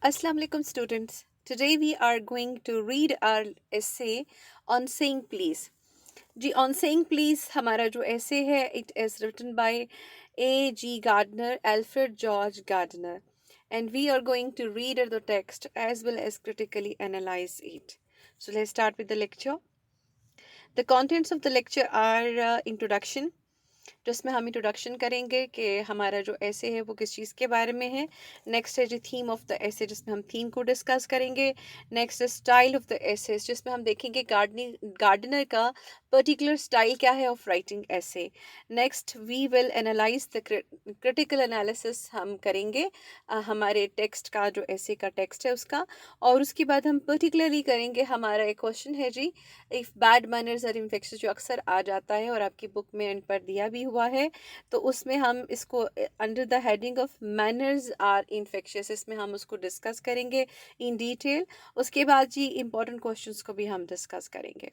Assalamu alaikum students. Today we are going to read our essay on saying please. Ji on saying please हमारा जो essay है it is written by A.G. Gardner, Alfred George Gardner, and we are going to read the text as well as critically analyze it. So let's start with the lecture. The contents of the lecture are introduction, जिसमें हम introduction करेंगे कि हमारा जो ऐसे है वो किस चीज़ के बारे में है। नेक्स्ट है जी थीम ऑफ द ऐसे, जिसमें हम थीम को डिस्कस करेंगे। नेक्स्ट है स्टाइल ऑफ द ऐसेस, जिसमें हम देखेंगे गार्डनर का पर्टिकुलर स्टाइल क्या है ऑफ राइटिंग ऐसे। Next we will analyse the critical analysis हम करेंगे हमारे टेक्स्ट का, जो ऐसे का टेक्स्ट है उसका। और उसके बाद हम पर्टिकुलरली करेंगे हमारा एक क्वेश्चन है जी, if bad manners are infectious, जो अक्सर आ जाता है और आपकी बुक में एंड पर दिया भी हुआ है। तो उसमें हम इसको under the heading of manners are infectious, इसमें हम उसको डिस्कस करेंगे इन डिटेल। उसके बाद जी इंपॉर्टेंट क्वेश्चंस को भी हम डिस्कस करेंगे।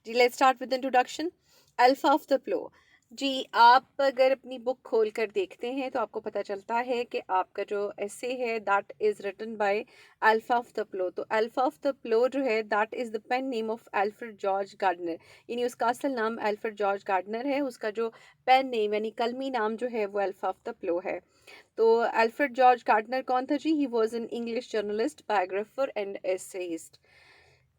जी let's start with introduction. Alpha of the Plough. जी आप अगर अपनी बुक खोल कर देखते हैं तो आपको पता चलता है कि आपका जो ऐसे है that is written by Alpha of the Plough. तो अल्फा ऑफ द प्लो जो है that is the pen name of Alfred George Gardiner, यानी उसका असल नाम अल्फ्रेड जॉर्ज गार्डनर है, उसका जो पेन नेम यानी कलमी नाम जो है वो अल्फा ऑफ द प्लो है। तो अल्फ्रेड जॉर्ज गार्डनर कौन था जी? He was an English journalist, biographer and essayist.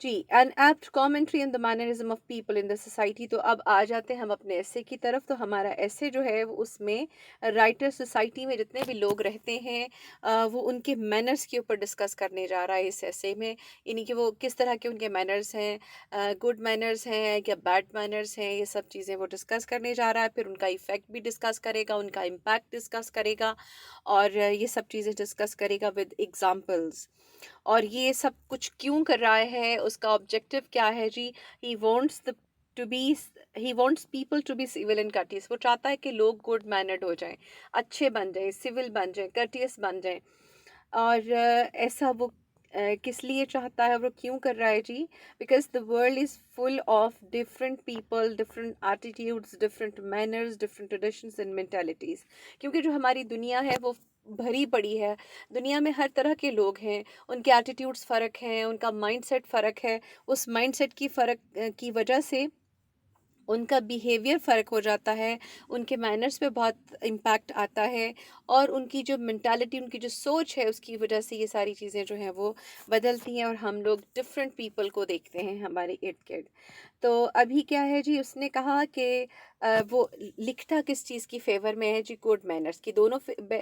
जी an apt commentary on the mannerism of people in the society. तो अब आ जाते हैं हम अपने ऐसे की तरफ। तो हमारा ऐसे जो है वो उसमें राइटर सोसाइटी में जितने भी लोग रहते हैं वो उनके मैनर्स के ऊपर डिस्कस करने जा रहा है इस ऐसे में, यानी कि वो किस तरह के उनके मैनर्स हैं, गुड मैनर्स हैं या बैड मैनर्स हैं, ये सब चीज़ें वो डिस्कस करने जा रहा है। फिर उनका इफ़ेक्ट भी डिस्कस करेगा, उनका इम्पैक्ट डिस्कस करेगा और ये सब चीज़ें डिस्कस करेगा विद एग्जाम्पल्स। और ये सब कुछ क्यों कर रहा है, उसका ऑब्जेक्टिव क्या है जी? He wants the to be he wants people to be civil and courteous. वो चाहता है कि लोग गुड मैनर्ड हो जाएं, अच्छे बन जाएं, सिविल बन जाएं, कर्टियस बन जाएं। और ऐसा वो किस लिए चाहता है, वो क्यों कर रहा है जी? Because the world is full of different people, different attitudes, different manners, different traditions and mentalities. क्योंकि जो हमारी दुनिया है वो भरी पड़ी है, दुनिया में हर तरह के लोग हैं, उनके एटीट्यूड्स फ़र्क हैं, उनका माइंडसेट फ़र्क है। उस माइंडसेट की फ़र्क की वजह से उनका बिहेवियर फ़र्क हो जाता है, उनके मैनर्स पे बहुत इम्पैक्ट आता है और उनकी जो मेंटालिटी, उनकी जो सोच है, उसकी वजह से ये सारी चीज़ें जो हैं वो बदलती हैं और हम लोग डिफरेंट पीपल को देखते हैं हमारे इर्द-गिर्द। तो अभी क्या है जी, उसने कहा कि वो लिखता किस चीज़ की फ़ेवर में है जी? गुड मैनर्स की। दोनों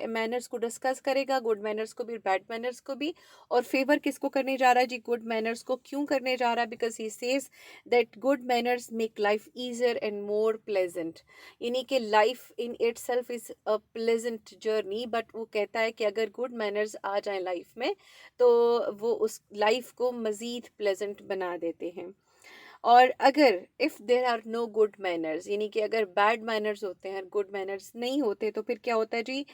मैनर्स को डिस्कस करेगा, गुड मैनर्स को भी, बैड मैनर्स को भी। और फेवर किसको करने जा रहा है जी? गुड मैनर्स को। क्यों करने जा रहा है? Because he says that good manners make life easier and more pleasant, यानी कि life in it self is a pleasant journey. But वो कहता है कि अगर गुड मैनर्स आ जाएं लाइफ में तो वो उस लाइफ को मज़ीद प्लेजेंट बना देते हैं। और अगर if there are no good manners, यानी कि अगर बैड मैनर्स होते हैं, गुड मैनर्स नहीं होते, तो फिर क्या होता है जी?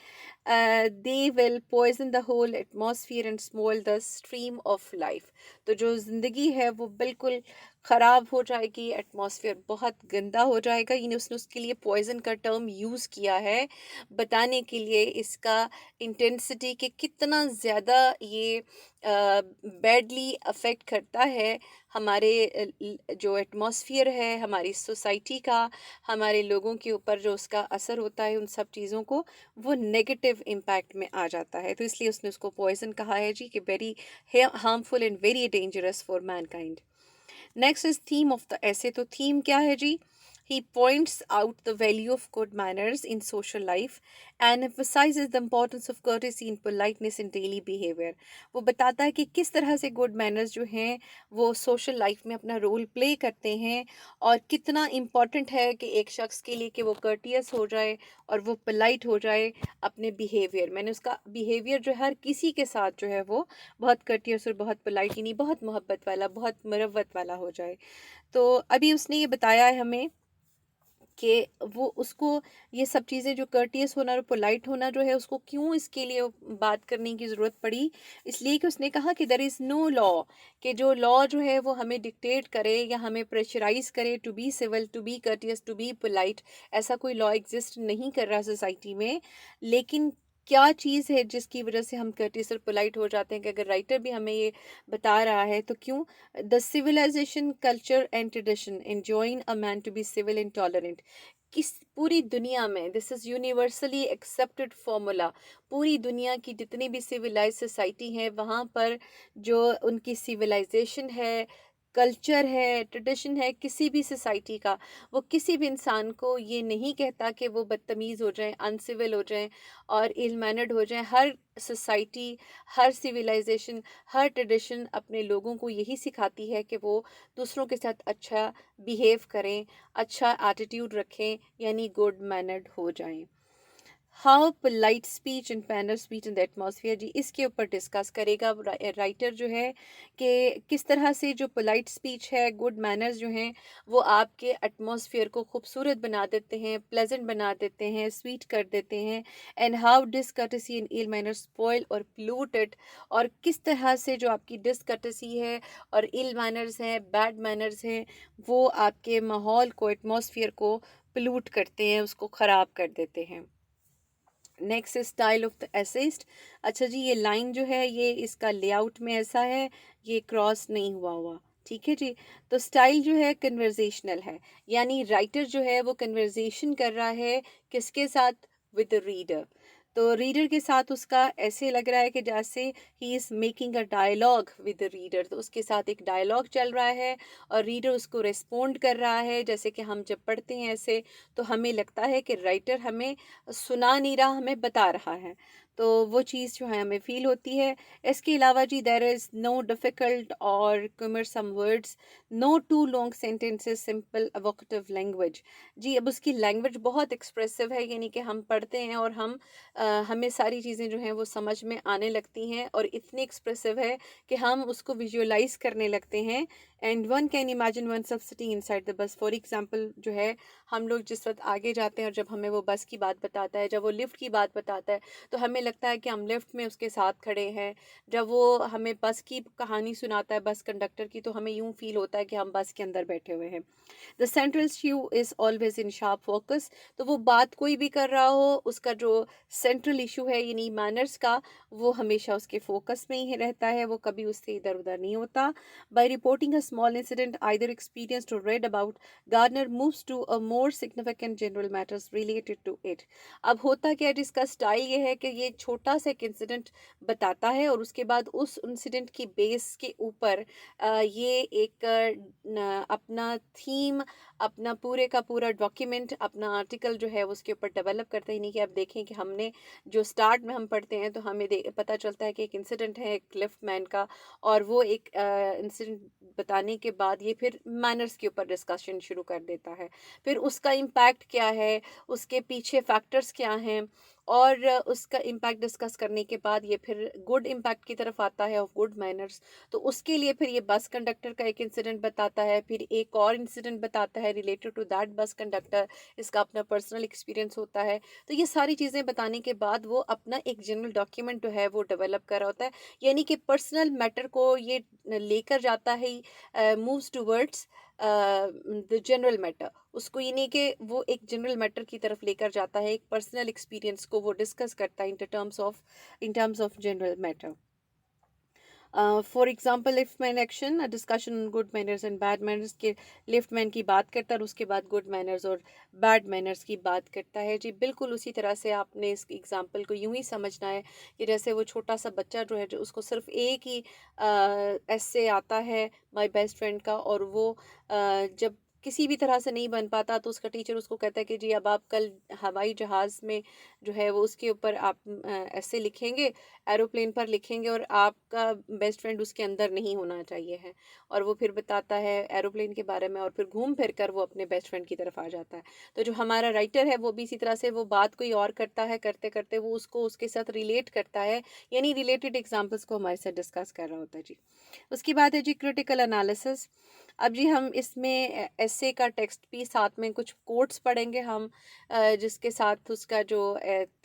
They will poison the whole atmosphere and small the stream of life. तो जो ज़िंदगी है वो बिल्कुल ख़राब हो जाएगी, एटमॉस्फेयर बहुत गंदा हो जाएगा। यानी उसने उसके लिए पॉइजन का टर्म यूज़ किया है बताने के लिए इसका इंटेंसिटी कि कितना ज़्यादा ये बैडली अफेक्ट करता है हमारे जो एटमॉस्फेयर है, हमारी सोसाइटी का, हमारे लोगों के ऊपर जो उसका असर होता है, उन सब चीज़ों को वो नेगेटिव इम्पैक्ट में आ जाता है। तो इसलिए उसने उसको पॉइजन कहा है जी, कि very harmful and very dangerous for Mankind. Next is theme of the ऐसे। तो थीम क्या है जी? He points out the value of good manners in social life and emphasizes the importance of courtesy and politeness in daily behavior. वो बताता है कि किस तरह से गुड मैनर्स जो हैं वो सोशल लाइफ में अपना रोल प्ले करते हैं और कितना इम्पॉर्टेंट है कि एक शख्स के लिए कि वो कर्टियस हो जाए और वो पोलाइट हो जाए अपने बिहेवियर। मैंने उसका बिहेवियर जो हर किसी के साथ जो है वो बहुत कर्टियस और बहुत पोलाइट, यानी बहुत मोहब्बत वाला, बहुत मरवत वाला हो जाए। तो अभी उसने ये बताया है हमें कि वो उसको ये सब चीज़ें, जो कर्टियस होना और पोलाइट होना जो है, उसको क्यों इसके लिए बात करने की ज़रूरत पड़ी? इसलिए कि उसने कहा कि देयर इज़ नो लॉ, कि जो लॉ जो है वो हमें डिक्टेट करे या हमें प्रेशराइज़ करे to be civil, to be courteous, to be polite. ऐसा कोई लॉ एग्जिस्ट नहीं कर रहा सोसाइटी में। लेकिन क्या चीज़ है जिसकी वजह से हम कर्टिस और पोलाइट हो जाते हैं, कि अगर राइटर भी हमें ये बता रहा है तो क्यों? The civilization culture and tradition enjoin a man to be civil and tolerant. किस पूरी दुनिया में this is universally accepted formula. पूरी दुनिया की जितनी भी सिविलाइज सोसाइटी हैं वहाँ पर जो उनकी सिविलाइजेशन है, कल्चर है, ट्रेडिशन है किसी भी सोसाइटी का, वो किसी भी इंसान को ये नहीं कहता कि वो बदतमीज़ हो जाएं, अनसिविल हो जाएं और इल मैनर्ड हो जाएं। हर सोसाइटी, हर सिविलाइजेशन, हर ट्रेडिशन अपने लोगों को यही सिखाती है कि वो दूसरों के साथ अच्छा बिहेव करें, अच्छा एटीट्यूड रखें, यानी गुड मैनर्ड हो जाएं। How polite speech and panel speech in the atmosphere, जी इसके ऊपर डिस्कस करेगा राइटर जो है कि किस तरह से जो पोलाइट स्पीच है, गुड मैनर्स जो हैं वो आपके एटमॉस्फेयर को खूबसूरत बना देते हैं, प्लेजेंट बना देते हैं, स्वीट कर देते हैं। And how discourtesy and ill manners spoil और प्लूट इट, और किस तरह से जो आपकी डिसकर्टेसी है और इल मैनर्स हैं, बैड मैनर्स हैं, वो आपके माहौल को, एटमॉस्फेयर को प्लूट करते हैं, उसको ख़राब कर देते हैं। Next style of the essayist. अच्छा जी, ये लाइन जो है ये इसका लेआउट में ऐसा है, ये क्रॉस नहीं हुआ हुआ, ठीक है जी। तो स्टाइल जो है कन्वर्जेशनल है, यानी राइटर जो है वो कन्वर्जेशन कर रहा है किसके साथ? With the reader. तो रीडर के साथ उसका ऐसे लग रहा है कि जैसे he is making a dialogue with the reader, तो उसके साथ एक डायलॉग चल रहा है और रीडर उसको रिस्पोंड कर रहा है। जैसे कि हम जब पढ़ते हैं ऐसे तो हमें लगता है कि राइटर हमें सुना नहीं रहा, हमें बता रहा है, तो वो चीज़ जो है हमें फील होती है। इसके अलावा जी देयर इज़ नो डिफ़िकल्ट और cumbersome words, no too long sentences, simple evocative language. जी अब उसकी लैंग्वेज बहुत एक्सप्रेसिव है, यानी कि हम पढ़ते हैं और हमें सारी चीज़ें जो हैं वो समझ में आने लगती हैं और इतनी एक्सप्रेसिव है कि हम उसको विजुअलाइज करने लगते हैं। And one can imagine oneself sitting inside the bus. For example जो है, हम लोग जिस वक्त आगे जाते हैं और जब हमें वो बस की बात बताता है, जब वो लिफ्ट की बात बताता है, तो हमें लगता है कि हम लिफ्ट में उसके साथ खड़े हैं। जब वो हमें बस की कहानी सुनाता है, बस कंडक्टर की, तो हमें यूं फील होता है कि हम बस के अंदर बैठे हुए हैं। The central issue is always in sharp focus. तो वो बात कोई भी कर रहा हो, उसका जो सेंट्रल इशू है यानी मैनर्स का, वो हमेशा उसके फोकस में ही रहता है, वो कभी उससे इधर उधर नहीं होता। By reporting a small incident either experienced और read about, Gardiner moves to a more significant general matters related to it. अब होता क्या है, जिसका स्टाइल ये है कि ये छोटा सा एक इंसिडेंट बताता है और उसके बाद उस इंसिडेंट की बेस के ऊपर ये एक अपना थीम, अपना पूरे का पूरा डॉक्यूमेंट, अपना आर्टिकल जो है उसके ऊपर डेवलप करते हैं। नहीं कि आप देखें कि हमने जो स्टार्ट में हम पढ़ते हैं तो हमें पता चलता है कि एक इंसिडेंट है एक लिफ्ट मैन का, और वो एक इंसिडेंट बताने के बाद ये फिर मैनर्स के ऊपर डिस्कशन शुरू कर देता है। फिर उसका इम्पैक्ट क्या है, उसके पीछे फैक्टर्स क्या हैं, और उसका इम्पैक्ट डिस्कस करने के बाद ये फिर गुड इम्पैक्ट की तरफ आता है, ऑफ गुड मैनर्स। तो उसके लिए फिर ये बस कंडक्टर का एक इंसिडेंट बताता है, फिर एक और इंसिडेंट बताता है related to that bus conductor, इसका अपना पर्सनल एक्सपीरियंस होता है। तो ये सारी चीज़ें बताने के बाद वो अपना एक जनरल डॉक्यूमेंट जो है वो डेवलप कर रहा होता है, यानी कि पर्सनल मैटर को ये लेकर जाता है, moves towards the general matter. उसको ये नहीं कि वो एक जनरल मैटर की तरफ लेकर जाता है, एक पर्सनल एक्सपीरियंस को वो डिस्कस करता है in terms of general matter. For example liftman action, discussion good manners and bad manners के, लिफ्टमैन की बात करता है और उसके बाद गुड मैनर्स और बैड मैनर्स की बात करता है। जी बिल्कुल उसी तरह से आपने इस एग्जाम्पल को यूं ही समझना है कि जैसे वो छोटा सा बच्चा जो है, जो उसको सिर्फ एक ही ऐसे आता है माय बेस्ट फ्रेंड का, और वो जब किसी भी तरह से नहीं बन पाता तो उसका टीचर उसको कहता है कि जी अब आप कल हवाई जहाज़ में जो है वो उसके ऊपर आप ऐसे लिखेंगे, एरोप्लेन पर लिखेंगे, और आपका बेस्ट फ्रेंड उसके अंदर नहीं होना चाहिए है। और वो फिर बताता है एरोप्लेन के बारे में और फिर घूम फिर कर वो अपने बेस्ट फ्रेंड की तरफ आ जाता है। तो जो हमारा राइटर है वो भी इसी तरह से वो बात कोई और करता है, करते करते वो उसको उसके साथ रिलेट करता है, यानी रिलेटेड एग्जाम्पल्स को हमारे साथ डिस्कस कर रहा होता है जी। उसके बाद है जी क्रिटिकल एनालिसिस। अब जी हम इसमें एसे का टेक्स्ट भी साथ में कुछ कोट्स पढ़ेंगे हम, जिसके साथ उसका जो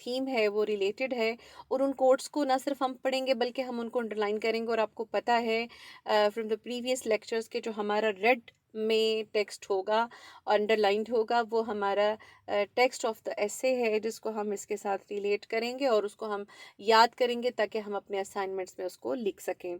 थीम है वो रिलेटेड है, और उन कोट्स को ना सिर्फ हम पढ़ेंगे बल्कि हम उनको अंडरलाइन करेंगे। और आपको पता है फ्रॉम द प्रीवियस लेक्चर्स के जो हमारा रेड में टेक्स्ट होगा, अंडरलाइंड होगा, वो हमारा टेक्स्ट ऑफ द एसे है जिसको हम इसके साथ रिलेट करेंगे और उसको हम याद करेंगे ताकि हम अपने असाइनमेंट्स में उसको लिख सकें।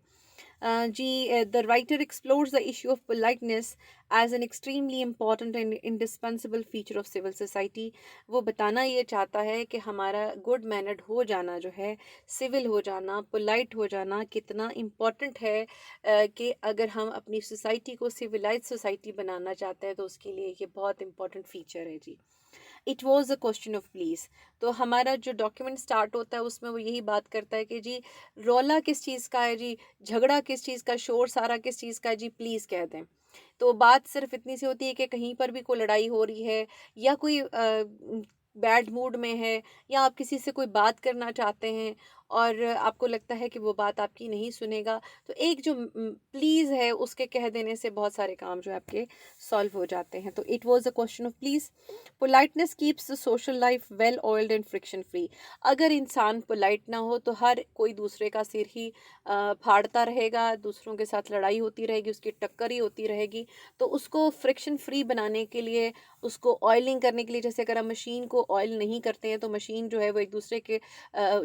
The writer explores the issue of politeness as an extremely important and indispensable feature of civil society. वो बताना ये चाहता है कि हमारा गुड मैनर्ड हो जाना जो है, सिविल हो जाना, पोलाइट हो जाना कितना इम्पॉर्टेंट है, कि अगर हम अपनी सोसाइटी को सिविलाइज सोसाइटी बनाना चाहते हैं तो उसके लिए ये बहुत इम्पॉर्टेंट फीचर है जी। It was a question of please. तो हमारा जो डॉक्यूमेंट स्टार्ट होता है उसमें वो यही बात करता है कि जी रौला किस चीज़ का है जी, झगड़ा किस चीज़ का, शोर सारा किस चीज़ का है जी, प्लीज़ कह दें। तो बात सिर्फ इतनी सी होती है कि कहीं पर भी कोई लड़ाई हो रही है या कोई बैड मूड में है या आप किसी से कोई बात करना चाहते हैं और आपको लगता है कि वो बात आपकी नहीं सुनेगा, तो एक जो प्लीज़ है उसके कह देने से बहुत सारे काम जो है आपके सॉल्व हो जाते हैं। तो it was a question of please. Politeness keeps the social life well oiled and friction free. अगर इंसान पोलाइट ना हो तो हर कोई दूसरे का सिर ही फाड़ता रहेगा, दूसरों के साथ लड़ाई होती रहेगी, उसकी टक्कर ही होती रहेगी। तो उसको फ्रिक्शन फ्री बनाने के लिए, उसको ऑयलिंग करने के लिए, जैसे अगर हम मशीन को ऑयल नहीं करते हैं तो मशीन जो है वो एक दूसरे के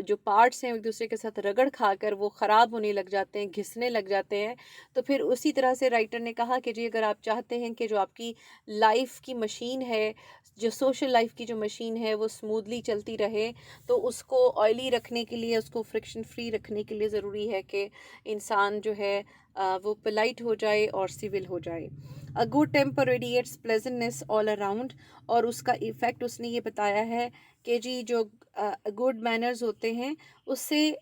जो पार्ट्स हैं एक दूसरे के साथ रगड़ खाकर वो ख़राब होने लग जाते हैं, घिसने लग जाते हैं। तो फिर उसी तरह से राइटर ने कहा कि जी अगर आप चाहते हैं कि जो आपकी लाइफ की मशीन है, जो सोशल लाइफ की जो मशीन है वो स्मूथली चलती रहे, तो उसको ऑयली रखने के लिए, उसको फ्रिक्शन फ्री रखने के लिए ज़रूरी है कि इंसान जो है वो पोलाइट हो जाए और सिविल हो जाए। A good temper radiates pleasantness all around. और उसका इफ़ेक्ट उसने ये बताया है कि जी जो गुड मैनर्स होते हैं उससे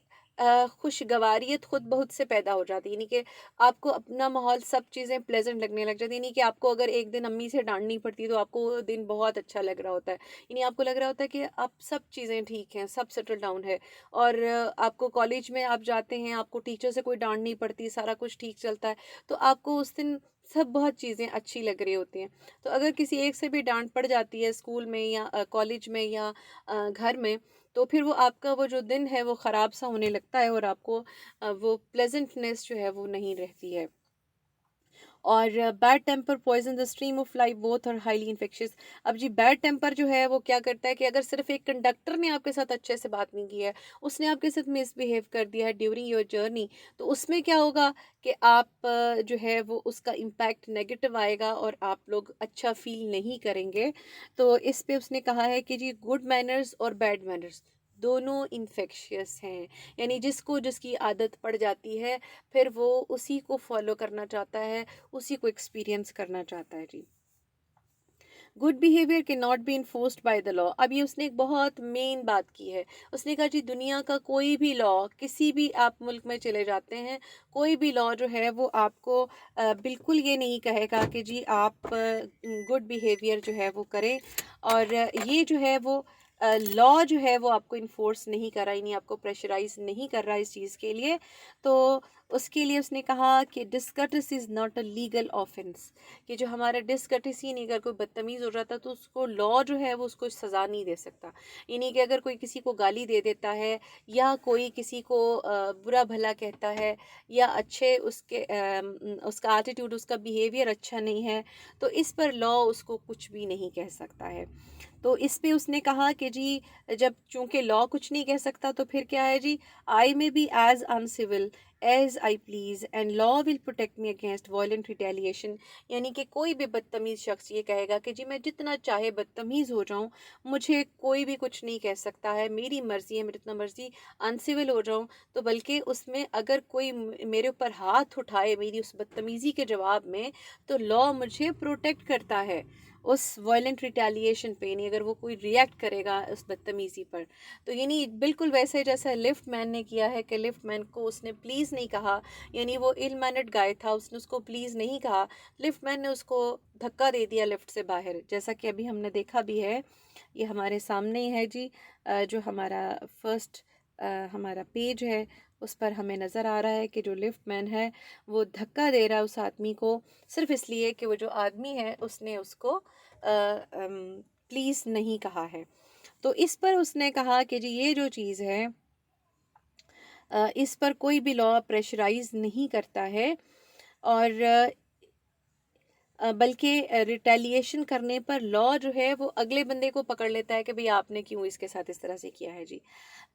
खुशगवारियत खुद बहुत से पैदा हो जाती है, यानी कि आपको अपना माहौल सब चीज़ें प्लेजेंट लगने लग जाती है। यानी कि आपको अगर एक दिन अम्मी से डांटनी पड़ती है तो आपको वो दिन बहुत अच्छा लग रहा होता है, यानी आपको लग रहा होता है कि अब सब चीज़ें ठीक हैं, सब सेटल डाउन है। और आपको कॉलेज में आप जाते हैं, आपको टीचर से कोई डांट नहीं पड़ती, सारा कुछ ठीक चलता है, तो आपको उस दिन सब बहुत चीज़ें अच्छी लग रही होती हैं। तो अगर किसी एक से भी डांट पड़ जाती है स्कूल में या कॉलेज में या घर में, तो फिर वो आपका वो जो दिन है वो ख़राब सा होने लगता है और आपको वो प्लेजेंटनेस जो है वो नहीं रहती है। और bad temper poison the stream of life both are highly infectious. अब जी बैड टेम्पर जो है वो क्या करता है कि अगर सिर्फ एक कंडक्टर ने आपके साथ अच्छे से बात नहीं की है, उसने आपके साथ मिसबिहेव कर दिया है ड्यूरिंग योर जर्नी, तो उसमें क्या होगा कि आप जो है वो उसका इम्पैक्ट नेगेटिव आएगा और आप लोग अच्छा फील नहीं करेंगे। तो इस पे उसने कहा है कि जी गुड मैनर्स और बैड मैनर्स दोनों इन्फेक्शियस हैं, यानी जिसको जिसकी आदत पड़ जाती है फिर वो उसी को फॉलो करना चाहता है, उसी को एक्सपीरियंस करना चाहता है जी। गुड बिहेवियर के not be enforced by the law. अब ये उसने एक बहुत मेन बात की है। उसने कहा जी दुनिया का कोई भी लॉ, किसी भी आप मुल्क में चले जाते हैं, कोई भी लॉ जो है वो आपको बिल्कुल ये नहीं कहेगा कि जी आप गुड बिहेवियर जो है वो करें। और ये जो है वो लॉ जो है वो आपको इन्फोर्स नहीं कर रहा, यानी आपको प्रेशराइज नहीं कर रहा इस चीज़ के लिए। तो उसके लिए उसने कहा कि discourtesy is not a legal offence, कि जो हमारा डिसकर्टेसी, नहीं, अगर कोई बदतमीज़ हो जाता तो उसको लॉ जो है वो उसको सज़ा नहीं दे सकता। यानी कि अगर कोई किसी को गाली दे देता है या कोई किसी को बुरा भला कहता है या अच्छे उसका एटीट्यूड, उसका बिहेवियर अच्छा नहीं है, तो इस पर लॉ उसको कुछ भी नहीं कह सकता है। तो इस पे उसने कहा कि जी जब चूंकि लॉ कुछ नहीं कह सकता तो फिर क्या है जी, I may be as uncivil as I please and law will protect me against violent retaliation. यानी कि कोई भी बदतमीज़ शख्स ये कहेगा कि जी मैं जितना चाहे बदतमीज़ हो जाऊं, मुझे कोई भी कुछ नहीं कह सकता है, मेरी मर्ज़ी है, मैं जितना मर्ज़ी अनसिविल हो जाऊं, तो बल्कि उसमें अगर कोई मेरे ऊपर हाथ उठाए मेरी उस बदतमीज़ी के जवाब में, तो लॉ मुझे प्रोटेक्ट करता है उस वायलेंट रिटेलिएशन पे, नहीं अगर वो कोई रिएक्ट करेगा उस बदतमीज़ी पर। तो यानी बिल्कुल वैसे जैसा लिफ्ट मैन ने किया है कि लिफ्ट मैन को उसने प्लीज़ नहीं कहा, यानी वो इल मैनर्ड गाय था, उसने उसको प्लीज़ नहीं कहा, लिफ्ट मैन ने उसको धक्का दे दिया लिफ्ट से बाहर, जैसा कि अभी हमने देखा भी है। ये हमारे सामने ही है जी, जो हमारा फर्स्ट हमारा पेज है उस पर हमें नज़र आ रहा है कि जो लिफ्ट मैन है वो धक्का दे रहा है उस आदमी को, सिर्फ इसलिए कि वो जो आदमी है उसने उसको प्लीज़ नहीं कहा है। तो इस पर उसने कहा कि जी ये जो चीज़ है, इस पर कोई भी लॉ प्रेशराइज नहीं करता है। और बल्कि रिटेलिएशन करने पर लॉ जो है वो अगले बंदे को पकड़ लेता है कि भाई आपने क्यों इसके साथ इस तरह से किया है जी।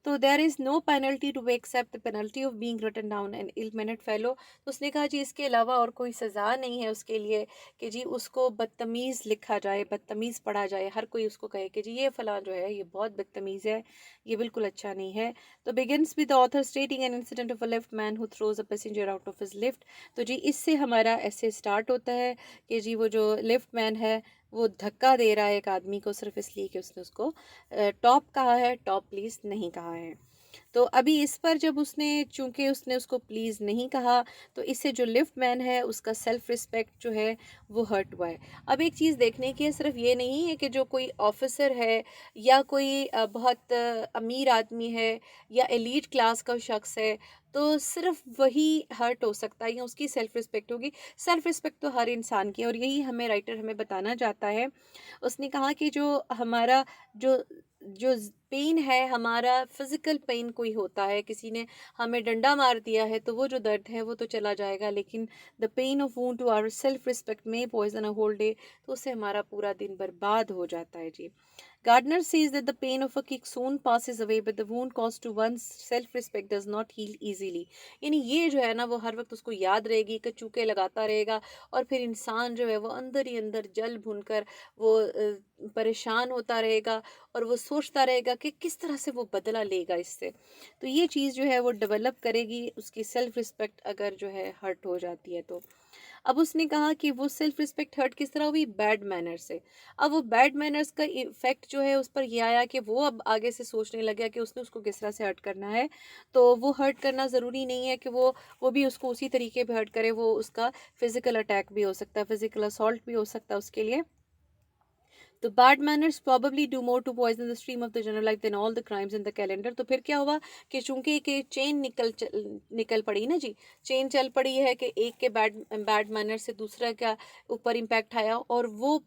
तो there is no penalty to accept the penalty of being written down an ill mannered fellow. तो उसने कहा जी इसके अलावा और कोई सज़ा नहीं है उसके लिए कि जी उसको बदतमीज़ लिखा जाए, बदतमीज़ पढ़ा जाए, हर कोई उसको कहे कि जी ये फ़लाँ जो है ये बहुत बदतमीज़ है, ये बिल्कुल अच्छा नहीं है। तो begins with the author स्टेटिंग an incident of a lift man who throws a passenger out of his lift. तो जी इससे हमारा ऐसे स्टार्ट होता है कि जी वो जो लिफ्ट मैन है वो धक्का दे रहा है एक आदमी को सिर्फ इसलिए कि उसने उसको टॉप कहा है, टॉप प्लीज़ नहीं कहा है। तो अभी इस पर जब उसने चूंकि उसने उसको प्लीज़ नहीं कहा तो इससे जो लिफ्ट मैन है उसका सेल्फ रिस्पेक्ट जो है वो हर्ट हुआ है। अब एक चीज़ देखने की है, सिर्फ ये नहीं है कि जो कोई ऑफिसर है या कोई बहुत अमीर आदमी है या एलीट क्लास का शख्स है तो सिर्फ वही हर्ट हो सकता है या उसकी सेल्फ रिस्पेक्ट होगी। सेल्फ रिस्पेक्ट तो हर इंसान की है और यही हमें राइटर हमें बताना चाहता है। उसने कहा कि जो हमारा जो जो पेन है, हमारा फिजिकल पेन कोई होता है, किसी ने हमें डंडा मार दिया है तो वो जो दर्द है वो तो चला जाएगा, लेकिन the pain of wound to our self respect may poison a whole day, तो उससे हमारा पूरा दिन बर्बाद हो जाता है जी। Gardner says that the pain of a kick soon passes away, but the wound caused to one's self-respect does not heal easily. यानी ये जो है ना वो हर वक्त उसको याद रहेगी, कचूके लगाता रहेगा और फिर इंसान जो है वो अंदर ही अंदर जल भुनकर वो परेशान होता रहेगा और वो सोचता रहेगा कि किस तरह से वो बदला लेगा इससे। तो ये चीज़ जो है वो डेवलप करेगी उसकी सेल्फ रिस्पेक्ट अगर जो है हर्ट हो जाती है तो। अब उसने कहा कि वो सेल्फ रिस्पेक्ट हर्ट किस तरह हुई, बैड मैनर से। अब वो बैड मैनर्स का इफेक्ट जो है उस पर ये आया कि वो अब आगे से सोचने लग गया कि उसने उसको किस तरह से हर्ट करना है। तो वो हर्ट करना ज़रूरी नहीं है कि वो भी उसको उसी तरीके पे हर्ट करे, वो उसका फिजिकल अटैक भी हो सकता है, फिजिकल असॉल्ट भी हो सकता है उसके लिए। तो bad manners probably do more to poison the stream of the general life than all the crimes in the calendar। तो फिर क्या हुआ कि चूंकि एक चेन निकल पड़ी ना जी, चेन चल पड़ी है कि एक के बैड बैड मैनर से दूसरा का ऊपर इम्पैक्ट आया और वो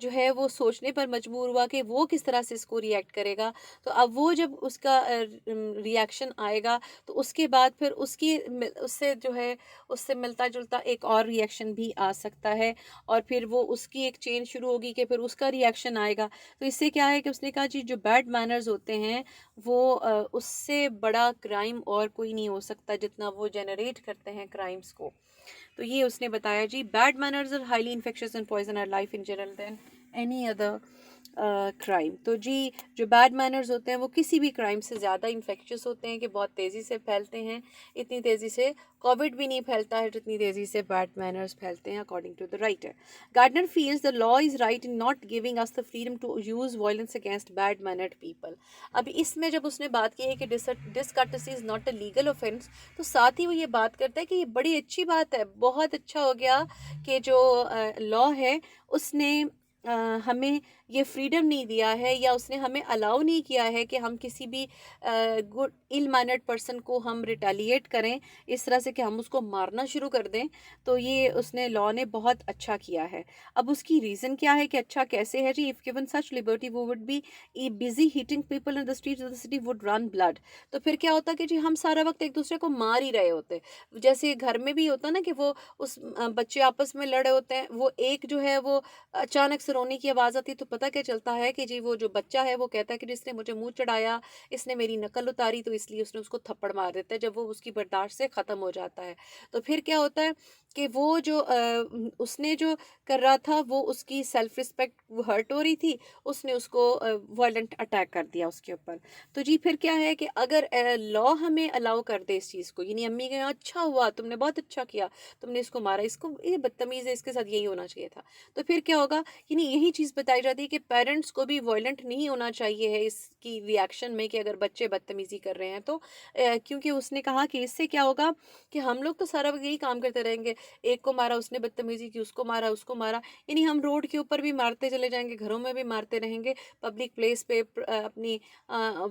जो है वो सोचने पर मजबूर हुआ कि वो किस तरह से इसको रिएक्ट करेगा। तो अब वो जब उसका रिएक्शन आएगा तो उसके बाद फिर उससे जो है उससे मिलता जुलता एक और रिएक्शन भी आ सकता है और फिर वो उसकी एक चेन शुरू होगी कि फिर उसका रिएक्शन आएगा। तो इससे क्या है कि उसने कहा जी जो बैड मैनर्स होते हैं वो उससे बड़ा क्राइम और कोई नहीं हो सकता जितना वो जनरेट करते हैं क्राइम्स को। तो ये उसने बताया जी, bad manners are highly infectious and poison our life in general then any other crime. तो जी जो बैड मैनर्स होते हैं वो किसी भी क्राइम से ज़्यादा इन्फेक्शियस होते हैं कि बहुत तेज़ी से फैलते हैं। इतनी तेज़ी से कोविड भी नहीं फैलता है जितनी तेज़ी से बैड मैनर्स फैलते हैं according to the writer. Gardiner feels the law is right in not giving us the freedom to use violence against bad mannered people. अभी इसमें जब उसने बात की है कि discourtesy is not a legal offence, तो साथ ही वो ये बात करता है कि ये बड़ी अच्छी बात है, बहुत अच्छा हो गया कि जो लॉ है उसने हमें ये फ्रीडम नहीं दिया है या उसने हमें अलाउ नहीं किया है कि हम किसी भी गुड इल मैनर्ड पर्सन को हम रिटेलिएट करें इस तरह से कि हम उसको मारना शुरू कर दें। तो ये उसने लॉ ने बहुत अच्छा किया है। अब उसकी रीज़न क्या है कि अच्छा कैसे है जी, इफ़ गिवन सच लिबर्टी वो would be busy heating people in the streets of the city would run blood. तो फिर क्या होता कि जी हम सारा वक्त एक दूसरे को मार ही रहे होते, जैसे घर में भी होता ना कि वो उस बच्चे आपस में लड़े होते हैं, वो एक जो है वो अचानक से रोने की आवाज़ आती है तो पता क्या चलता है कि जी वो जो बच्चा है वो कहता है कि जिसने मुझे मुंह चढ़ाया, इसने मेरी नकल उतारी, तो इसलिए उसने उसको थप्पड़ मार देता है जब वो उसकी बर्दाश्त से ख़त्म हो जाता है। तो फिर क्या होता है कि वो जो उसने जो कर रहा था वो उसकी सेल्फ रिस्पेक्ट हर्ट हो रही थी, उसने उसको वायलेंट अटैक कर दिया उसके ऊपर। तो जी फिर क्या है कि अगर लॉ हमें अलाउ कर दे इस चीज़ को, यानी अम्मी कहें अच्छा हुआ तुमने बहुत अच्छा किया, तुमने इसको मारा, इसको ये बदतमीज़ है, इसके साथ यही होना चाहिए था। तो फिर क्या होगा, यानी यही चीज़ बताई जाती है कि पेरेंट्स को भी वायलेंट नहीं होना चाहिए है इसकी रिएक्शन में कि अगर बच्चे बदतमीज़ी कर रहे हैं तो क्योंकि उसने कहा कि इससे क्या होगा कि हम लोग तो सारा वक्त यही काम करते रहेंगे, एक को मारा उसने बदतमीज़ी की, उसको मारा, यानी हम रोड के ऊपर भी मारते चले जाएंगे, घरों में भी मारते रहेंगे, पब्लिक प्लेस पे अपनी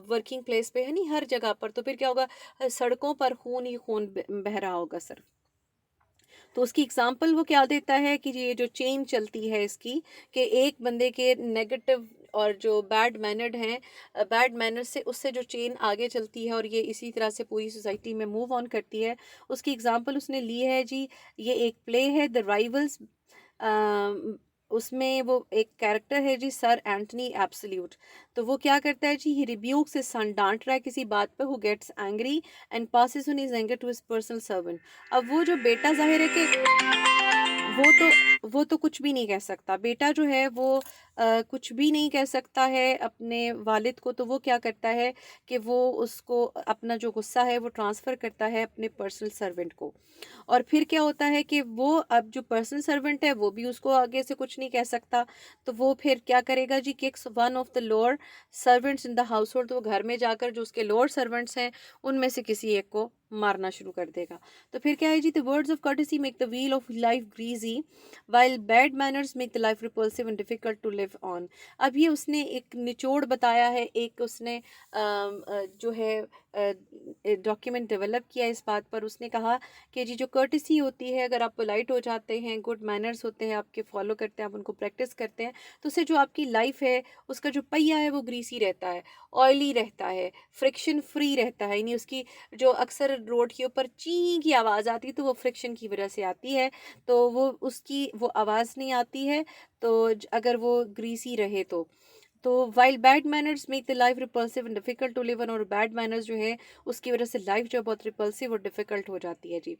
वर्किंग प्लेस पे, है नहीं, हर जगह पर। तो फिर क्या होगा, सड़कों पर खून ही खून बह रहा होगा सर। तो उसकी एग्जांपल वो क्या देता है कि ये जो चेन चलती है इसकी, कि एक बंदे के नेगेटिव और जो बैड मैनर्ड हैं, बैड मैनर से उससे जो चेन आगे चलती है और ये इसी तरह से पूरी सोसाइटी में मूव ऑन करती है। उसकी एग्जांपल उसने ली है जी, ये एक प्ले है द राइवल्स उसमें वो एक कैरेक्टर है जी, सर एंटनी एब्सोल्यूट। तो वो क्या करता है जी, ही रिब्यूक्स हिज सन, डांट रहा है किसी बात पे, who gets angry and passes on his anger to his personal servant. अब वो जो बेटा जाहिर है कि वो तो कुछ भी नहीं कह सकता, बेटा जो है वो कुछ भी नहीं कह सकता है अपने वालिद को। तो वो क्या करता है कि वो उसको अपना जो गुस्सा है वो ट्रांसफ़र करता है अपने पर्सनल सर्वेंट को। और फिर क्या होता है कि वो अब जो पर्सनल सर्वेंट है वो भी उसको आगे से कुछ नहीं कह सकता। तो वो फिर क्या करेगा जी, kicks one of the lower servants in the household. तो वो घर में जाकर जो उसके लोअर सर्वेंट्स हैं उनमें से किसी एक को मारना शुरू कर देगा। तो फिर क्या है जी, the words of courtesy make the wheel of life greasy while bad manners make the life repulsive and difficult to live on. अब ये उसने एक निचोड़ बताया है, एक उसने जो है डॉक्यूमेंट डेवलप किया इस बात पर। उसने कहा कि जी जो कर्टेसी होती है, अगर आप पोलाइट हो जाते हैं, गुड मैनर्स होते हैं आपके, फॉलो करते हैं, आप उनको प्रैक्टिस करते हैं, तो उससे जो आपकी लाइफ है उसका जो पहिया है वो ग्रीसी रहता है, ऑयली रहता है, फ्रिक्शन फ्री रहता है। यानी उसकी जो अक्सर रोड के ऊपर ची की आवाज़ आती है तो वो फ्रिक्शन की वजह से आती है, तो वो उसकी वो आवाज़ नहीं आती है। तो अगर वो ग्रीसी रहे तो while bad manners make the life repulsive and difficult to live on, और बैड मैनर्स जो है उसकी वजह से लाइफ जो है बहुत रिपल्सिव और डिफिकल्ट हो जाती है जी।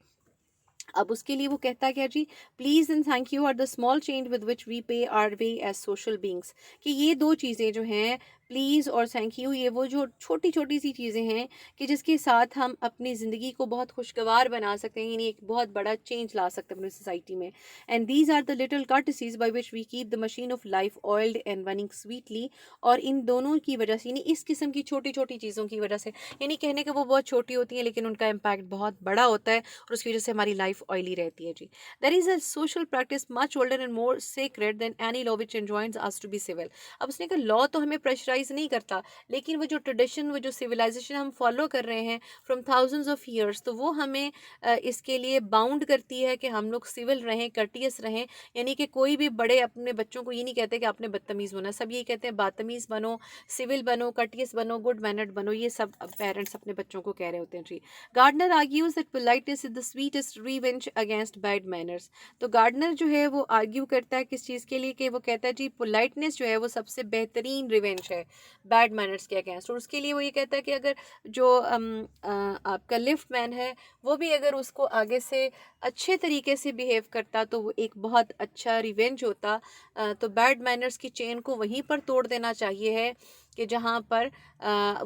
अब उसके लिए वो कहता क्या जी, please and thank you are the small change with which we pay our way as social beings. कि ये दो चीज़ें जो हैं, प्लीज़ और थैंक यू, ये वो जो छोटी छोटी सी चीज़ें हैं कि जिसके साथ हम अपनी ज़िंदगी को बहुत खुशगवार बना सकते हैं, यानी एक बहुत बड़ा चेंज ला सकते हैं अपनी सोसाइटी में। And these are the little courtesies by which we keep the machine of life oiled and running sweetly. और इन दोनों की वजह से, यानी इस किस्म की छोटी छोटी चीज़ों की वजह से, यानी कहने के वो बहुत छोटी होती हैं लेकिन उनका इम्पैक्ट बहुत बड़ा होता है और उसकी वजह से हमारी लाइफ ऑयली रहती है जी। There is a social practice much older and more sacred than any law which enjoins us to be civil. अब उसने कहा लॉ तो हमें प्रेशराइज नहीं करता, लेकिन वो जो ट्रेडिशन, वो जो सिविलाइजेशन हम फॉलो कर रहे हैं फ्रॉम थाउजेंड्स ऑफ ईयर्स, तो वो हमें इसके लिए बाउंड करती है कि हम लोग सिविल रहें, कर्टियस रहें। यानी कि कोई भी बड़े अपने बच्चों को ये नहीं कहते कि आपने बदतमीज़ होना, सब यही कहते हैं बदतमीज़ बनो, सिविल बनो, कर्टियस बनो, गुड मैनर्ड बनो। ये सब पेरेंट्स अपने बच्चों को कह रहे होते हैं जी। Gardiner argues that politeness is the sweetest revenge against bad manners. तो गार्डनर जो है वो आर्ग्यू करता है किस चीज़ के लिए, कि वो कहता है जी पोलाइटनेस जो है वो सबसे बेहतरीन रिवेंज है बैड मैनर्स के अगेंस्ट। और उसके लिए वो ये कहता है कि अगर जो आपका लिफ्ट मैन है वो भी अगर उसको आगे से अच्छे तरीके से बिहेव करता तो वो एक बहुत अच्छा रिवेंज होता। तो बैड मैनर्स की चेन को वहीं पर तोड़ देना चाहिए है कि जहाँ पर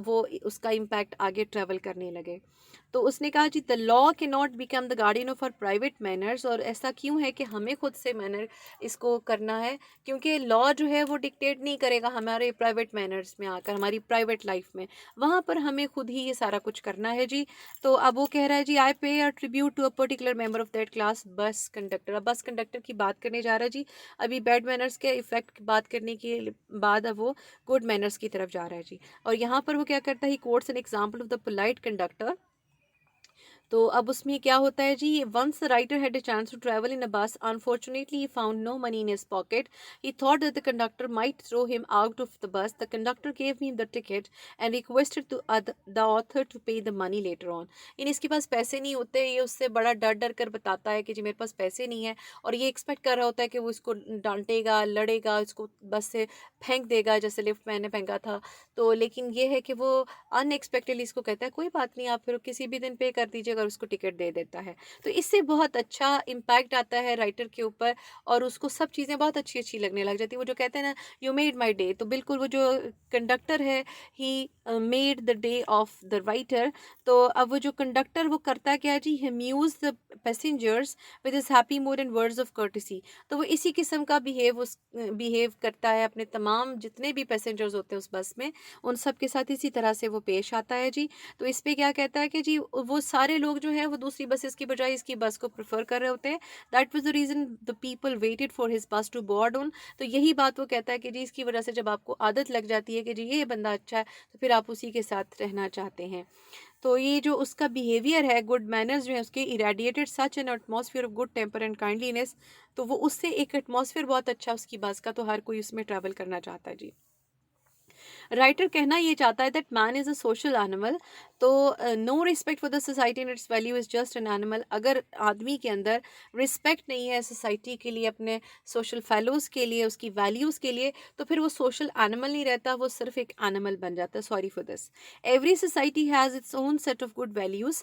वो उसका इम्पैक्ट आगे ट्रेवल करने लगे। तो उसने कहा जी the law cannot become the guardian of our private manners. और ऐसा क्यों है कि हमें खुद से मैनर इसको करना है, क्योंकि लॉ जो है वो डिक्टेट नहीं करेगा हमारे प्राइवेट मैनर्स में आकर, हमारी प्राइवेट लाइफ में, वहाँ पर हमें खुद ही ये सारा कुछ करना है जी। तो अब वो कह रहा है जी I pay a tribute to a particular member of that class, bus conductor. अब बस कंडक्टर की बात करने जा रहा है जी। अभी बैड मैनर्स के इफेक्ट की बात करने के बाद अब वो गुड मैनर्स की तरफ जा रहा है जी। और यहाँ पर वो क्या करता है, he quotes an example of the polite conductor. तो अब उसमें क्या होता है जी, once the writer had a chance to travel in a bus, unfortunately he found no money in his pocket, he thought that the conductor might throw him out of the bus, the conductor gave him the ticket and requested to the author to pay the money later on. इन इसके पास पैसे नहीं होते, ये उससे बड़ा डर डर कर बताता है कि जी मेरे पास पैसे नहीं है, और ये एक्सपेक्ट कर रहा होता है कि वो इसको डांटेगा, लड़ेगा, इसको बस से फेंक देगा जैसे लिफ्ट मैन ने फेंका था। तो लेकिन ये है कि वो अनएक्सपेक्टेडली इसको कहता है कोई बात नहीं, आप फिर किसी भी दिन पे कर दीजिएगा, और उसको टिकट दे देता है। तो इससे बहुत अच्छा इम्पैक्ट आता है राइटर के ऊपर, और उसको सब चीज़ें बहुत अच्छी अच्छी लगने लग जाती है। वो जो कहते हैं ना, यू मेड माई डे, तो बिल्कुल वो जो कंडक्टर है, he made the day of the writer. तो अब वो जो कंडक्टर वो करता क्या है जी, he muse the passengers with his happy mood and words of courtesy. तो वो इसी किस्म का बिहेव करता है अपने तमाम जितने भी पैसेंजर्स होते हैं उस बस में, उन सब के साथ इसी तरह से वो पेश आता है जी। तो इस पे क्या कहता है कि जी वो सारे लोग जो हैं वो दूसरी बसेस की बजाय इसकी बस को प्रेफर कर रहे होते हैं। That was the reason the people waited for his बस टू बोर्ड ऑन। तो यही बात वो कहता है कि जी इसकी वजह से जब आपको आदत लग जाती है कि जी ये बंदा अच्छा है, तो फिर आप उसी के साथ रहना चाहते हैं। तो ये जो उसका बिहेवियर है, गुड मैनर्स जो है उसके, irradiated such an atmosphere of good temper and kindliness. तो वो उससे एक एटमॉस्फेयर बहुत अच्छा उसकी बस का, तो हर कोई उसमें ट्रैवल करना चाहता है जी। राइटर कहना ये चाहता है that man is a social animal, तो no respect for the society and its value is just an animal. अगर आदमी के अंदर रिस्पेक्ट नहीं है सोसाइटी के लिए, अपने सोशल फेलोज़ के लिए, उसकी वैल्यूज़ के लिए, तो फिर वो सोशल एनिमल नहीं रहता, वो सिर्फ एक एनिमल बन जाता है। Sorry for this. Every society has its own set of good values.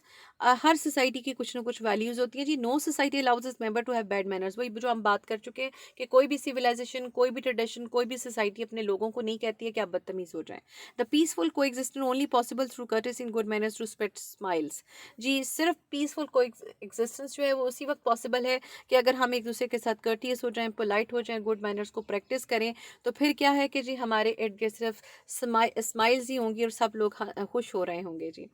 हर सोसाइटी की कुछ ना कुछ वैल्यूज़ होती हैं जी। No society allows its member to have bad manners. वही जो हम बात कर चुके हैं कि कोई भी सिविलाइजेशन, कोई भी ट्रेडिशन, कोई भी सोसाइटी अपने लोगों को नहीं कहती है कि आप बदतमीज हो जाएं। The peaceful coexistence only possible through courtesy in good manners to spread smiles. जी, सिर्फ पीसफुल को एग्जिस्टेंस जो है वो उसी वक्त पॉसिबल है कि अगर हम एक दूसरे के साथ कर्टियस हो जाएं, पोलाइट हो जाएं, गुड मैनर्स को प्रैक्टिस करें, तो फिर क्या है कि जी हमारे इर्द गिर्द सिर्फ स्माइल्स ही होंगी और सब लोग खुश हो रहे होंगे जी।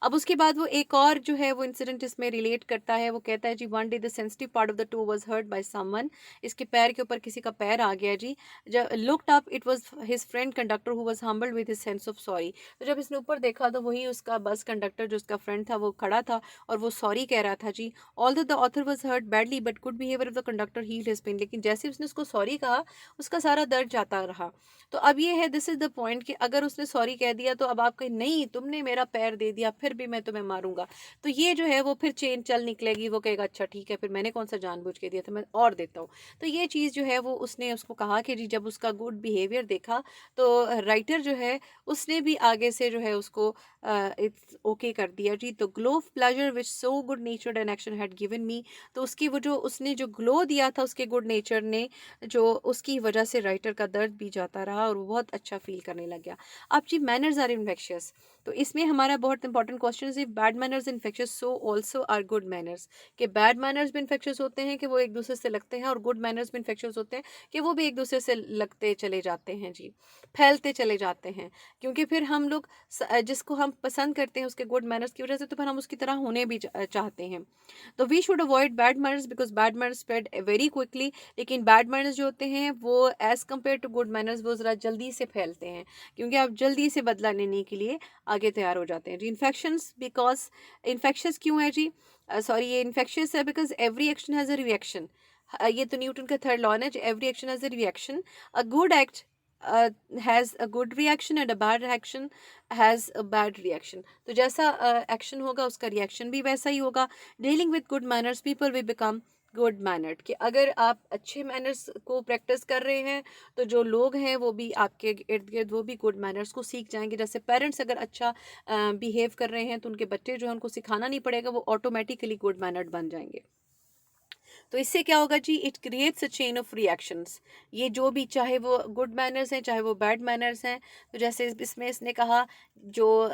अब उसके बाद वो एक और जो है वो इंसिडेंट इसमें रिलेट करता है। वो कहता है जी, one day the sensitive part of the toe was hurt by someone. इसके पैर के ऊपर किसी का पैर आ गया जी। जब looked up it was his friend conductor who was humbled with his sense of sorry. तो जब इसने ऊपर देखा तो वही उसका बस कंडक्टर जो उसका फ्रेंड था वो खड़ा था और वो सॉरी कह रहा था जी। Although the author was hurt badly but good behaviour of the conductor healed his pain. लेकिन जैसे उसने उसको सॉरी कहा, उसका सारा दर्द जाता रहा। तो अब ये है, दिस इज द पॉइंट, कि अगर उसने सॉरी कह दिया तो अब आप कहें नहीं तुमने मेरा पैर दे दिया फिर भी मैं तुम्हें मारूंगा, तो ये जो है वो फिर चेन चल निकलेगी। वो कहेगा अच्छा ठीक है, फिर मैंने कौन सा जानबूझ के दिया था, मैं और देता हूँ। तो ये चीज़ जो है वो उसने उसको कहा कि जी, जब उसका गुड बिहेवियर देखा तो राइटर जो है उसने भी आगे से जो है उसको इट्स ओके कर दिया जी। तो glow of pleasure which so good नेचर्ड an action had given me. तो उसकी वो जो उसने जो ग्लो दिया था उसके गुड नेचर ने, जो उसकी वजह से राइटर का दर्द भी जाता रहा और वो बहुत अच्छा फील करने लग गया। अब जी, मैनर्स आर इन्फेक्शियस, तो इसमें हमारा बहुत इंपॉर्टेंट क्वेश्चन है, bad manners infectious so also are good manners. कि बैड मैनर्स भी इन्फेक्शियस होते हैं कि वो एक दूसरे से लगते हैं, और गुड मैनर्स भी इन्फेक्शियस होते हैं कि वो भी एक दूसरे से लगते चले जाते हैं जी, फैलते चले जाते हैं। क्योंकि फिर हम लोग जिसको हम पसंद करते हैं उसके गुड मैनर्स की वजह से, तो फिर हम उसकी तरह होने भी चाहते हैं। तो we should avoid bad manners because bad manners spread very quickly. लेकिन बैड मैनर्स जो होते हैं वो as compare to good manners वो ज़रा जल्दी से फैलते हैं, क्योंकि आप जल्दी से बदला लेने के लिए आगे तैयार हो जाते हैं जी। इन्फेक्शंस, बिकॉज इन्फेक्शस क्यों है जी, सॉरी ये इन्फेक्शियस है because every action has a reaction. ये तो न्यूटन का थर्ड लॉ है, every action has a reaction. A good act has a good reaction and a bad action has a bad reaction. तो जैसा action होगा उसका reaction भी वैसा ही होगा। Dealing with good manners people will become good mannered. कि अगर आप अच्छे मैनर्स को प्रैक्टिस कर रहे हैं तो जो लोग हैं वो भी आपके इर्द गिर्द वो भी गुड मैनर्स को सीख जाएंगे। जैसे पेरेंट्स अगर अच्छा बिहेव कर रहे हैं तो उनके बच्चे जो है उनको सिखाना नहीं पड़ेगा, वो ऑटोमेटिकली गुड मैनर्ड बन जाएंगे। तो इससे क्या होगा जी, it creates a chain of reactions. ये जो भी, चाहे वो गुड मैनर्स हैं चाहे वो बैड मैनर्स हैं। तो जैसे इसमें इसने कहा, जो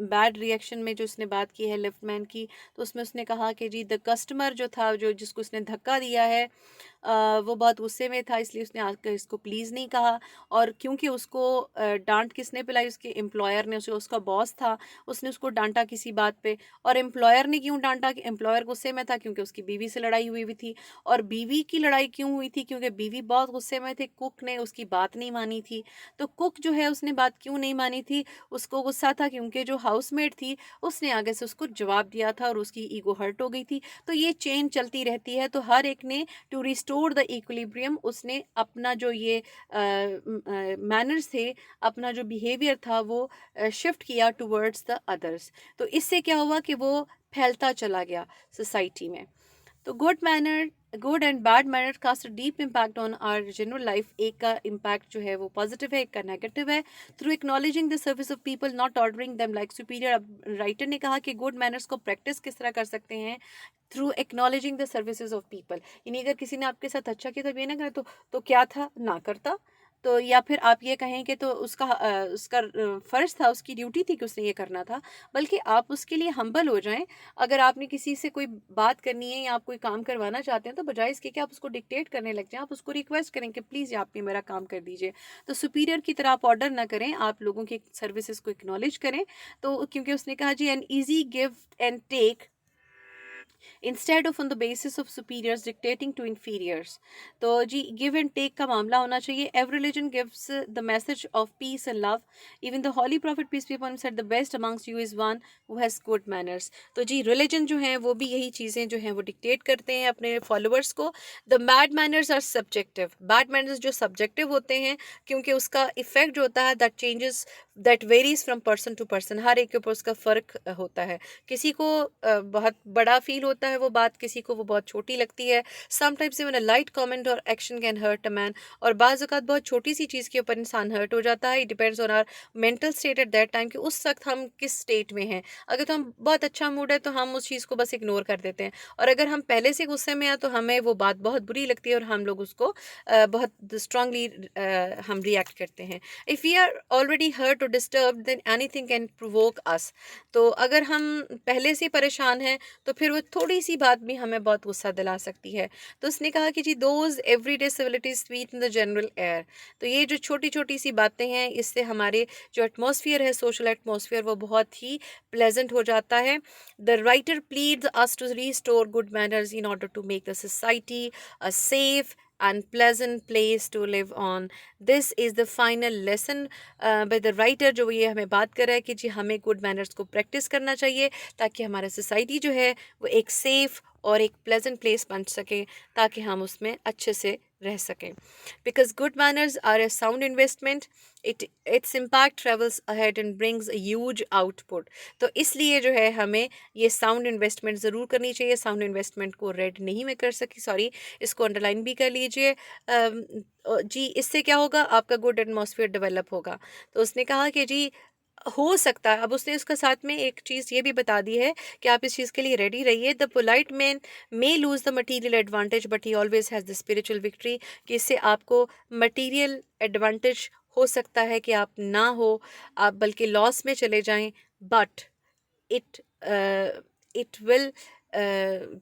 बैड रिएक्शन में जो इसने बात की है लिफ्टमैन की, तो उसमें उसने कहा कि जी द कस्टमर जो था, जो जिसको उसने धक्का दिया है, वो बहुत गुस्से में था, इसलिए उसने आकर इसको प्लीज़ नहीं कहा। और क्योंकि उसको डांट किसने पिलाई, उसके एम्प्लॉयर ने, उसका बॉस था, उसने उसको डांटा किसी बात पे। और एम्प्लॉयर ने क्यों डांटा, कि एम्प्लॉयर गुस्से में था क्योंकि उसकी बीवी से लड़ाई हुई थी। और बीवी की लड़ाई क्यों हुई थी, क्योंकि बीवी बहुत गुस्से में थे, कुक ने उसकी बात नहीं मानी थी। तो कुक जो है उसने बात क्यों नहीं मानी थी, उसको गुस्सा था क्योंकि जो हाउसमेट थी उसने आगे से उसको जवाब दिया था और उसकी ईगो हर्ट हो गई थी। तो ये चेन चलती रहती है। तो हर एक ने टू रिस्टोर द इक्विलिब्रियम, उसने अपना जो ये मैनर्स थे, अपना जो बिहेवियर था वो शिफ्ट किया टूवर्ड्स द अदर्स। तो इससे क्या हुआ कि वो फैलता चला गया सोसाइटी में। तो good and bad manner cast a deep impact on our general life. एक का इम्पैक्ट जो है वो पॉजिटिव है, एक का नेगेटिव है। Through acknowledging the service of people not ordering them like superior. अब राइटर ने कहा कि गुड मैनर्स को प्रैक्टिस किस तरह कर सकते हैं, through acknowledging the services of people. यानी अगर किसी ने आपके साथ अच्छा किया तो ये ना करे तो क्या था ना करता। तो या फिर आप ये कहें कि तो उसका फ़र्ज़ था, उसकी ड्यूटी थी कि उसने ये करना था। बल्कि आप उसके लिए हम्बल हो जाएं। अगर आपने किसी से कोई बात करनी है या आप कोई काम करवाना चाहते हैं तो बजाय इसके कि आप उसको डिक्टेट करने लग जाएं, आप उसको रिक्वेस्ट करें कि प्लीज़ आप ये मेरा काम कर दीजिए। तो सुपीरियर की तरह आप ऑर्डर ना करें, आप लोगों की सर्विसेज को एक्नॉलेज करें। तो क्योंकि उसने कहा जी, an easy give and take instead of on the basis of superiors dictating to inferiors. तो जी गिव एंड टेक का मामला होना चाहिए। Every religion gives the message of peace and love. Even the holy prophet peace be upon him said the best amongst you is one who has good manners. तो जी religion जो है वो भी यही चीज़ें जो हैं वो डिक्टेट करते हैं अपने फॉलोअर्स को। The bad manners are subjective. Bad manners जो सब्जेक्टिव होते हैं क्योंकि उसका इफेक्ट जो होता है that changes, that varies from person to person, हर एक के ऊपर उसका फ़र्क होता है। किसी को बहुत बड़ा फील होता है वो बात, किसी को वो बहुत छोटी लगती है। Sometimes even a light comment और action can hurt a man. और बाज़ औक़ात बहुत छोटी सी चीज़ के ऊपर इंसान हर्ट हो जाता है। It depends on our mental state at that time कि उस वक्त हम किस स्टेट में हैं। अगर तो हम बहुत अच्छा मूड है तो हम उस चीज़ को बस इग्नोर कर देते हैं, और अगर हम पहले से गुस्से में हैं तो हमें वो बात बहुत बुरी लगती है और हम लोग उसको बहुत स्ट्रांगली हम रिएक्ट करते हैं। If we are already hurt और disturb then anything can provoke us. तो अगर हम पहले से परेशान हैं तो फिर वो थोड़ी सी बात भी हमें बहुत गुस्सा दिला सकती है। तो उसने कहा कि जी those everyday civilities sweeten the general air. तो ये जो छोटी छोटी सी बातें हैं इससे हमारे जो एटमॉस्फेयर है, सोशल एटमॉस्फेयर, वो बहुत ही प्लेजेंट हो जाता है। The writer pleads us to restore good manners in order to make the society a safe and pleasant place to live on. This is the final lesson by the writer, जो ये हमें बात कर रहा है कि जी हमें गुड मैनर्स को प्रैक्टिस करना चाहिए ताकि हमारा सोसाइटी जो है वो एक सेफ़ और एक प्लेजेंट प्लेस बन सके, ताकि हम उसमें अच्छे से रह सकें। Because good manners are a sound investment, its impact travels ahead and brings a huge output. तो इसलिए जो है हमें ये साउंड इन्वेस्टमेंट ज़रूर करनी चाहिए। साउंड इन्वेस्टमेंट को रेड नहीं मैं कर सकी, सॉरी, इसको अंडरलाइन भी कर लीजिए। जी इससे क्या होगा, आपका गुड एटमॉस्फेयर डेवलप होगा। तो उसने कहा कि जी हो सकता है, अब उसने उसका साथ में एक चीज़ ये भी बता दी है कि आप इस चीज़ के लिए रेडी रहिए। The polite man may lose the material advantage but he always has the spiritual victory. कि इससे आपको मटीरियल एडवांटेज हो सकता है कि आप ना हो, आप बल्कि लॉस में चले जाएं, but it it will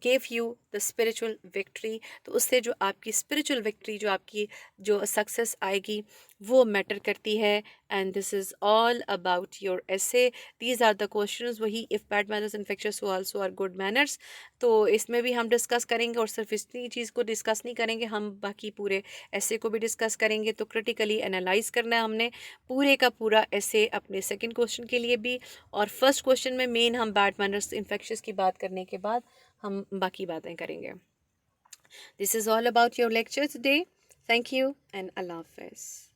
give you the spiritual victory। तो उससे जो आपकी स्पिरिचुअल विक्ट्री, जो आपकी जो सक्सेस आएगी वो मैटर करती है। And this is all about your essay। These are the questions. वही if bad manners infectious who also are good manners. तो इसमें भी हम डिस्कस करेंगे, और सिर्फ इतनी चीज़ को डिस्कस नहीं करेंगे, हम बाकी पूरे essay को भी डिस्कस करेंगे। तो क्रिटिकली एनालाइज करना है हमने पूरे का पूरा essay अपने सेकंड क्वेश्चन के लिए भी, और फर्स्ट क्वेश्चन में मेन हम बैड मैनर्स इन्फेक्शस की बात करने के बाद हम बाकी बातें करेंगे। This is all about your lecture today. Thank you एंड अल्लाह हाफ़िज़।